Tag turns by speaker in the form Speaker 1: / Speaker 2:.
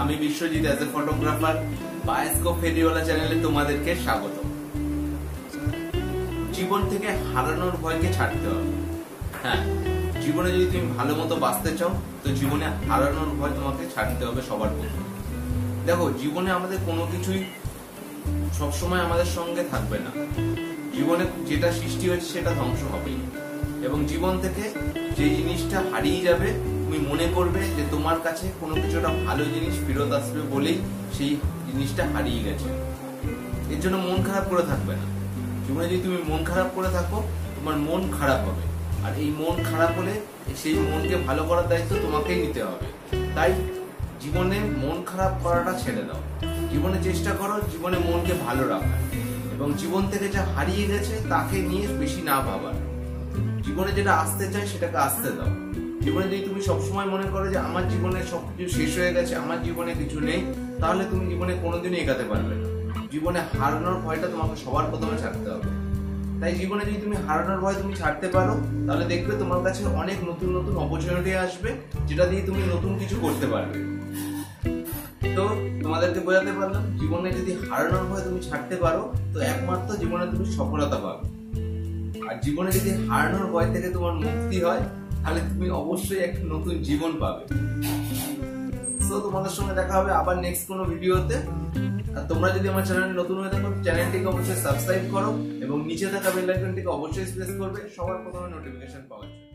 Speaker 1: আমি Biswajit as a photographer bioscope ফেরিওয়ালা চ্যানেলে তোমাদেরকে স্বাগত। জীবন থেকে হারানোর ভয়কে ছাড়তে হবে। হ্যাঁ, জীবনে যদি তুমি ভালো মতো বাঁচতে চাও তো জীবনে হারানোর ভয় তোমাকে ছাড়তে হবে সবার প্রথমে। দেখো, জীবনে আমাদের কোনো কিছুই সবসময় আমাদের সঙ্গে থাকবে না। জীবনে যেটা সৃষ্টি হয়েছে সেটা ধ্বংস হবেই, এবং জীবন থেকে যে জিনিসটা হারিয়ে যাবে তুমি মনে করবে যে তোমার কাছে কোনো কিছুটা ভালো জিনিস ফেরত আসবে বলেই সেই জিনিসটা হারিয়ে গেছে। এর জন্য মন খারাপ করে থাকবে না। জীবনে যদি তুমি মন খারাপ করে থাকো তোমার মন খারাপ হবে, আর এই মন খারাপ হলে সেই মনকে ভালো করার দায়িত্ব তোমাকেই নিতে হবে। তাই জীবনে মন খারাপ করাটা ছেড়ে দাও। জীবনে চেষ্টা করো জীবনে মনকে ভালো রাখার, এবং জীবন থেকে যা হারিয়ে গেছে তাকে নিয়ে বেশি না ভাবার। জীবনে যেটা আসতে চায় সেটাকে আসতে দাও। জীবনে যদি তুমি সবসময় মনে করো যে আমার জীবনে সবকিছু শেষ হয়ে গেছে, আমার জীবনে কিছু নেই, তাহলে তুমি জীবনে কোনোদিনই এগাতে পারবে না। জীবনে হারানোর ভয়টা তোমাকে সবার প্রথমে ছাড়তে হবে। তাই জীবনে যদি তুমি হারানোর ভয় তুমি ছাড়তে পারো তাহলে দেখবে তোমার কাছে অনেক নতুন নতুন অপরচুনিটি আসবে, যেটা দিয়ে তুমি নতুন কিছু করতে পারবে। তো তোমাদেরকে বোঝাতে পারলাম, জীবনে যদি হারানোর ভয় তুমি ছাড়তে পারো তো একমাত্র জীবনে তুমি সফলতা পাবে। আর জীবনে যদি হারানোর ভয় থেকে তোমার মুক্তি হয় তাহলে তুমি অবশ্যই একটা নতুন জীবন পাবে। তো তোমাদের সঙ্গে দেখা হবে আবার নেক্সট কোনো ভিডিওতে। আর তোমরা যদি আমার চ্যানেলে নতুন হয়ে থাকো চ্যানেলটিকে অবশ্যই সাবস্ক্রাইব করো এবং নিচে থাকা বেল আইকনটিকে অবশ্যই প্রেস করবে সবার প্রথমে নোটিফিকেশন পাওয়ার জন্য।